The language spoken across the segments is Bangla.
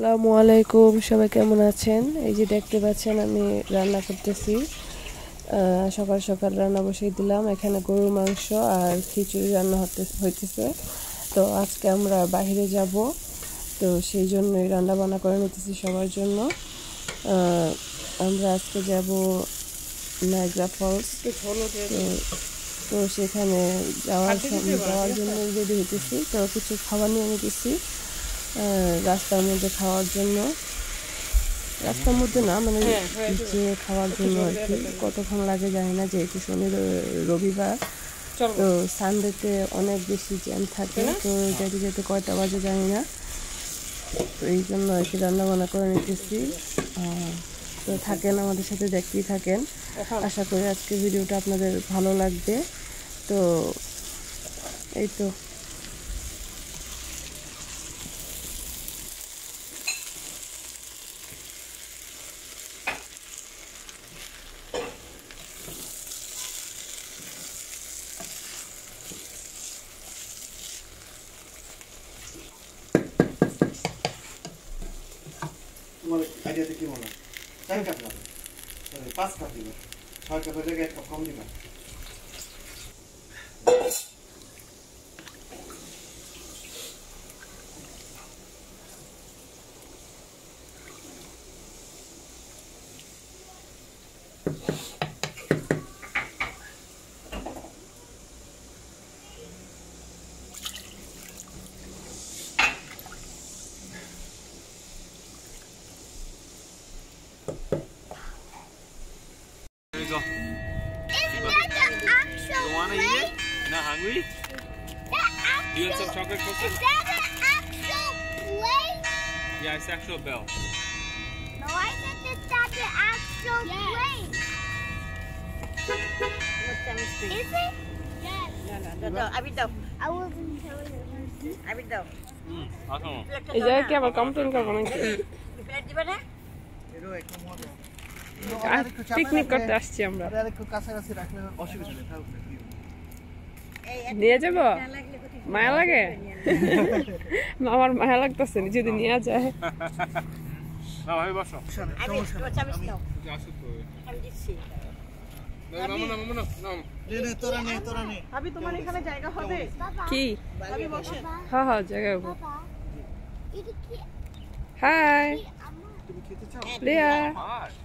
আসসালামু আলাইকুম, সবাই কেমন আছেন? এই যে দেখতে পাচ্ছেন আমি রান্না করতেছি। সকাল সকাল রান্না বসিয়ে দিলাম। এখানে গরুর মাংস আর খিচুড়ি রান্না হইতেছে। তো আজকে আমরা বাইরে যাব, তো সেই জন্যই রান্না বান্না করে নিতেছি সবার জন্য। আমরা আজকে যাব নায়াগ্রা ফলস। তো সেখানে যাওয়ার জন্য রেডি হইতেছি। তো কিছু খাবার নিয়ে নিতেছি রাস্তার মধ্যে খাওয়ার জন্য। রাস্তার মধ্যে না, মানে যে খাওয়ার জন্য আর কি। কতক্ষণ লাগে জানি না, যেহেতু শনি রবিবার, তো সানডেতে অনেক বেশি জ্যাম থাকে। তো যেতে যেতে কয়টা বাজে জানি না, তো এই জন্য আর কি রান্না বান্না করে নিতেছি। তো থাকেন আমাদের সাথে, দেখতেই থাকেন। আশা করি আজকে ভিডিওটা আপনাদের ভালো লাগবে। তো এই তো আইডিয়াতে কি মনে হয় 4 কাপ লাগবে, 5 কাপ দিবে, 6 কাপের জায়গায় 1 কাপ কম দিবে। There you go. Isn't that the actual You want to eat it? Not hungry? You want some chocolate cookies? Is that the actual plate? Yeah, it's actual bell. No, I think it's not the actual plate. Is it? Yes. No, abitaw. I wasn't telling you. Abitaw. Awesome. এই জায়গায় কি আবার কমপ্লেন করবো নাকি? Plate diba na? এরও একটু মজা। পিকনিক করতে আসছি আমরা। আর একটু কাছাকাছি রাখলে অসুবিধা নেই, তাহলে নিয়ে যাবো? মায়া লাগে? আমার মায়া লাগতেছে যদি নিয়ে যায়। না ভাই বসো। Abi, chamis no. আসো তো। Am দিচ্ছি। নে তোরা নে। আবি তোমার এখানে জায়গা হবে? কি? আবি বসে। হ্যাঁ হ্যাঁ, জায়গায় হবো। Papa, এটা কি? হাই তুমি খেতে চাও? লিয়া।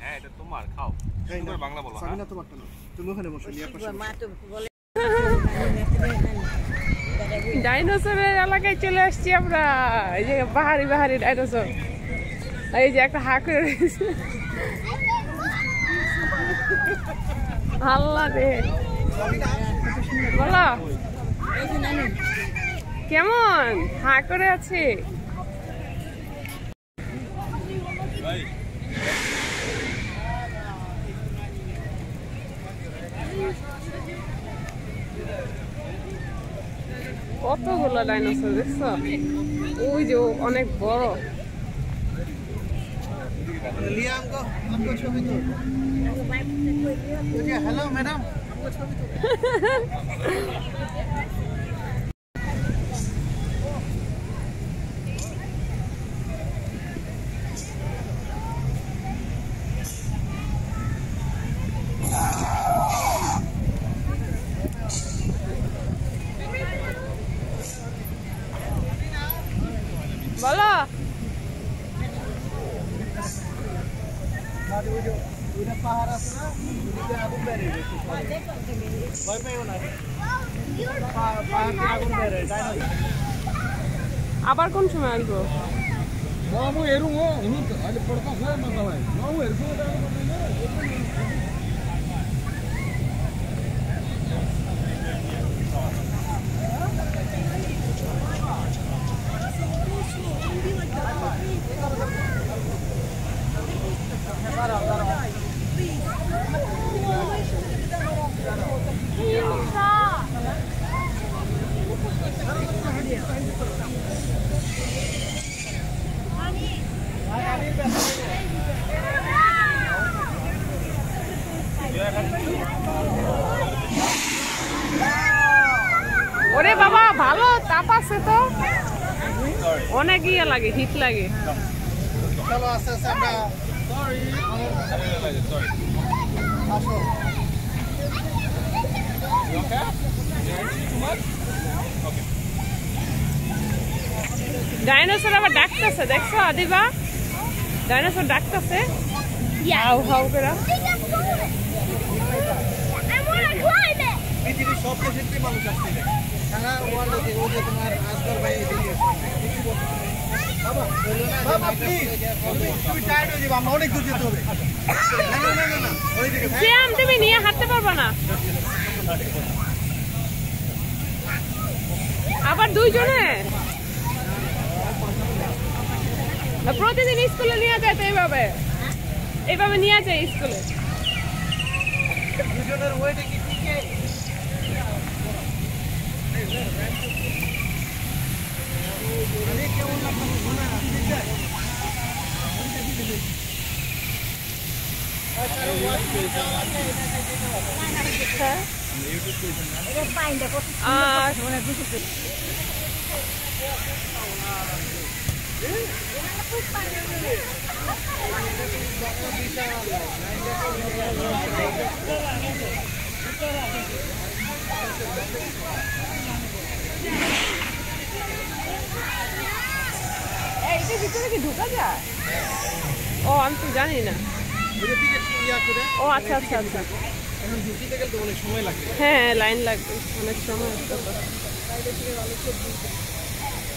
হ্যাঁ, এটা তোমার, খাও। সুন্দর বাংলা বলো। সাবিনা তোমারটা না, তুমি ওখানে বসো, লিয়া পাশে। মা তো বলে ডাইনোসরের এলাকায় চলে আসছি আমরা। এই যে বাহারি ডাইনোসর। এই যে একটা হা করে রয়েছে। আল্লাহ রে, বলো কেমন হা করে আছে? কতগুলো ডাইনোসর দেখছো? ওই যে অনেক বড়। লিয়া আমগো ছবি তো। ওকে, হ্যালো ম্যাডাম, আমগো ছবি তো। বলো ওইটা পাহাড় আছে না, ওইটা আগুন বের হয়ে গেছে। ভয় পাইও না, পাহাড়ে আগুন বের হয়, ডাইনোসর। আবার কোন সময় আসবো? ನಾವು ಎರುವು ಅಲ್ಲಿ ಪಡ್ಕೊ ಹೋಗಿ ಮಾಡ್ತಾವೆ ನಾವು ಎರ್ಸೋದ ওরে বাবা ভালো তাপ আছে তো, অনেক ইয়ে লাগে, হিট লাগে। চলো আস্তে আস্তে আমরা সরি Sorry. আসো You okay? Yeah, too much? Okay. Dinosaur আবার ডাকতেছে, দেখছো আদিবা? ডাইনোসর ডাকতেছে। হাউ হাউ করে। I want to climb it. পৃথিবীর সব দেশের মানুষ আসছে সারা ওয়ার্ল্ডে ওই যে তোমার আসগর ভাই এদিকে বাবা প্লিজ তুমি টায়ার্ড হয়ে যাবে আমরা অনেক দূর যেতে হবে না না না না ওইদিকে শ্যাম তুমি নিয়ে হাঁটতে পারবে না। আবার দুইজনে প্রতিদিন স্কুলে নিয়ে যায় তো এইভাবে নিয়ে যায় স্কুলে। দুজনের ওয়েটে কি ঠিক আছে আরে কেমন লাগছে শোনা ঠিক আছে এইটার ভিতরে কি ঢোকা যায়? ও আমি তো জানি না। ও আচ্ছা আচ্ছা আচ্ছা, হ্যাঁ লাইন লাগবে অনেক সময়।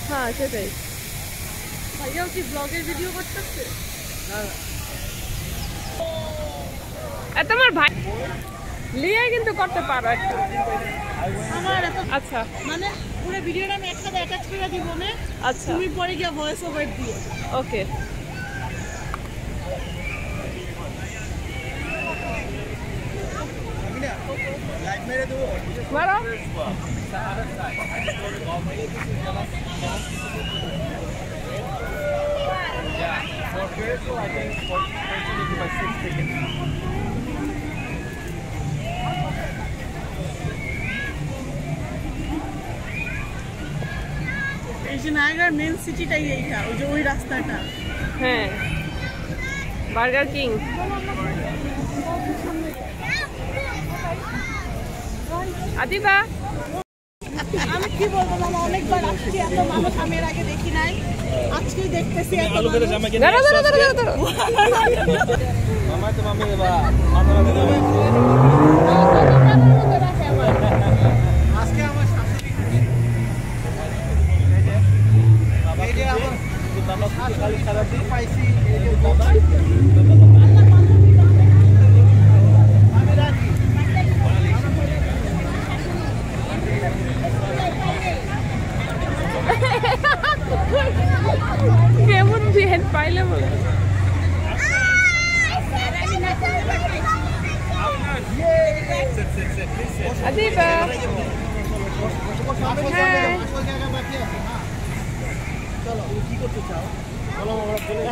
হ্যাঁ সেটাই। ভাইয়াও কি ব্লগের ভিডিও করতেছে? তোমার ভাই লিয়ে কিন্তু করতে পারো একটা। আচ্ছা মানে পুরো ভিডিওটা আমি একসাথে অ্যাটাচ করে দিব না। আচ্ছা তুমি পরে গিয়ে ভয়েস ওভার দিও। ওকে। মারো। For Virtual, I think for 6 tickets. এই যে নায়াগ্রার মেন সিটিটাই এইটা, ওই যে ওই রাস্তাটা। হ্যাঁ বার্গার কিং। আদিবা আমি কি বলবো মামা, অনেকবার আসছি, এত মানুষ আমি এর আগে দেখি নাই, আজকেই দেখতেছি এত মানুষ। দাঁড়া দাঁড়া দাঁড়া দাঁড়া। Mamá te mami de va. Mamá te mami. আজকে আমার শাশুড়ি এই যে আমার বাবা খালি সারা দিন পাইছি এই যে বাবা আমি রাজি কেমন বিহেন পাইলে বলে। আদিবা চলো কি করতে চাও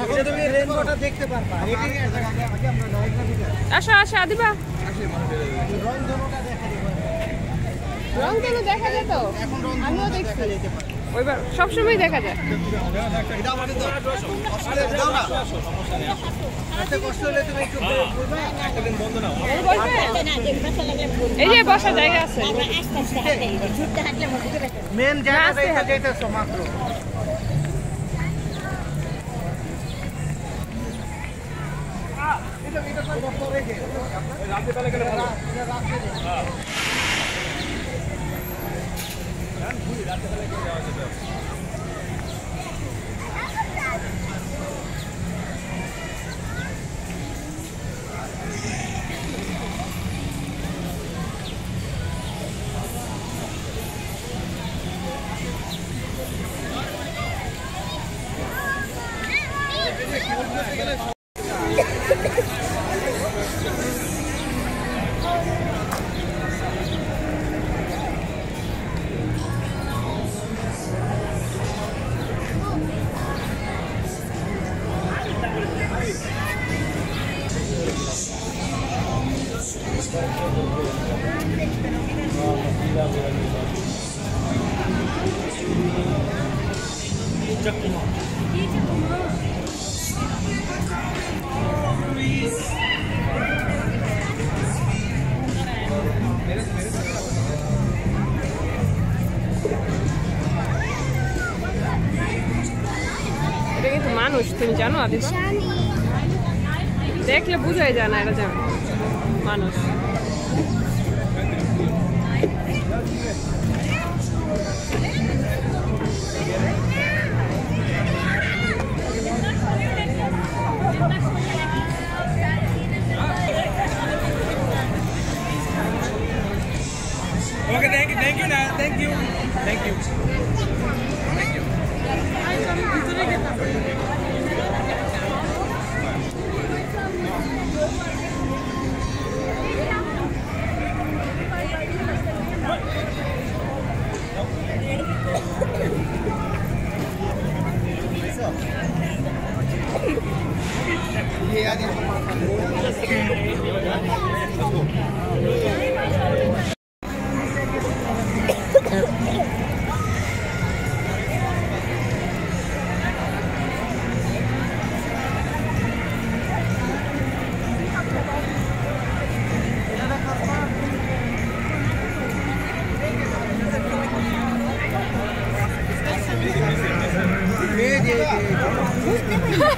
এখন তুমি রেনবোটা দেখতে পারবা এটাই আগে আমরা নায়িকা দিকে আসো আসো আদিবা। রংধনুটা দেখা যাবে রংধনু দেখা যায় তো, এখন আমিও রংধনু দেখছি। দেখা যেতে পারে ওইবার সবসময় দেখা যায়। এটা আমাদের তো আসলে দাও না এত কষ্ট হলে তুমি একটু বলবে একটা দিন বন্ধ নাও এই বসবে, এই যে বসার জায়গা আছে। মেন জায়গাটা এটা যাইতেছো মাত্র এটা পরে গিয়ে রাতে বেলা গেলে ভালো। রাতে বেলা গেলে যাওয়া যেত। মানুষ তুমি জানো আদিবা? দেখলে বুঝাই যায় না এটা জানো মানুষ। Okay, thank you, Nana. Thank you. Thank you.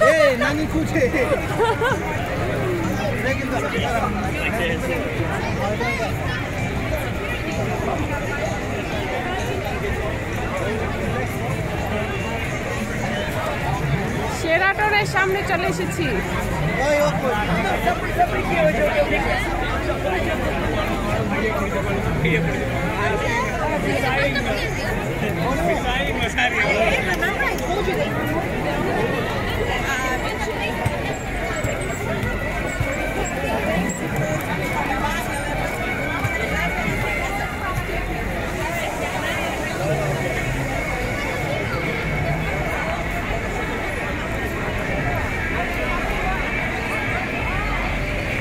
Hey, Nani Kuche. শেরাটনের সামনে চলে এসেছি।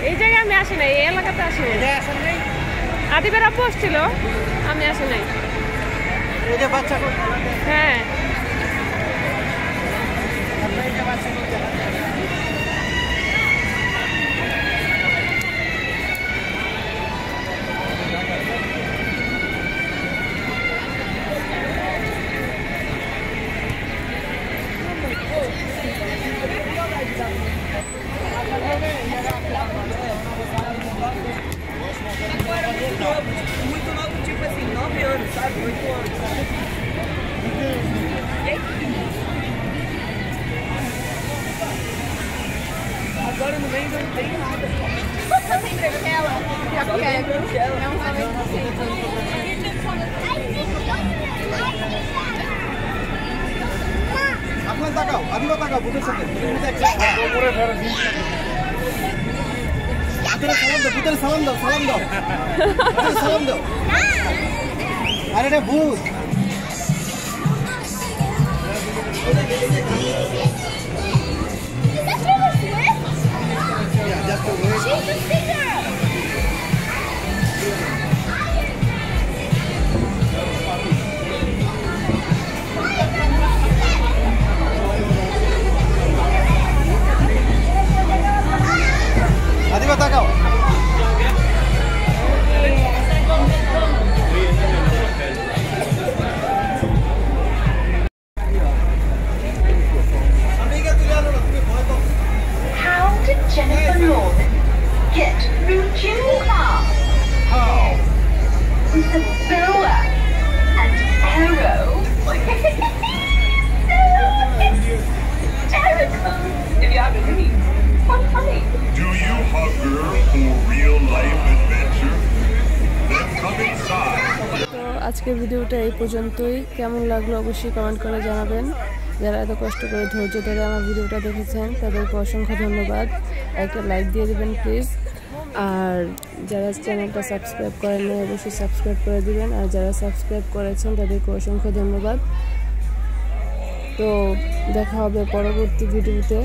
এই জায়গায় আমি আসি নাই, এই এলাকাতে আসি নাই। আদিবের আপু আসছিল, আমি আসি নাই। হ্যাঁ Muito novo, tipo assim, 9 anos, sabe? 8 anos, sabe? Agora no meio não tem nada. Não tem branquela? Já que é. Não sabe আপনার তাকাও, আদিবা তাকাও, বুকের সাথে। ভিতরে সালাম দাও, সালাম দাও, সালাম দাও। আরে রে ভূত। আদিবা তাকাও। How did Jennifer Norman get through gym class? How? With a bow and arrow. Hysterical, if you ask me. Quite funny. Do you hunger for real life adventure? Then come inside. তো আজকের ভিডিওটা এই পর্যন্তই। কেমন লাগলো অবশ্যই কমেন্ট করে জানাবেন। যারা এত কষ্ট করে ধৈর্য ধরে আমার ভিডিওটা দেখেছেন তাদেরকে অসংখ্য ধন্যবাদ। একটা লাইক দিয়ে দেবেন প্লিজ। আর যারা চ্যানেলটা সাবস্ক্রাইব করেননি অবশ্যই সাবস্ক্রাইব করে দিবেন। আর যারা সাবস্ক্রাইব করেছেন তাদেরকে অসংখ্য ধন্যবাদ। তো দেখা হবে পরবর্তী ভিডিওতে।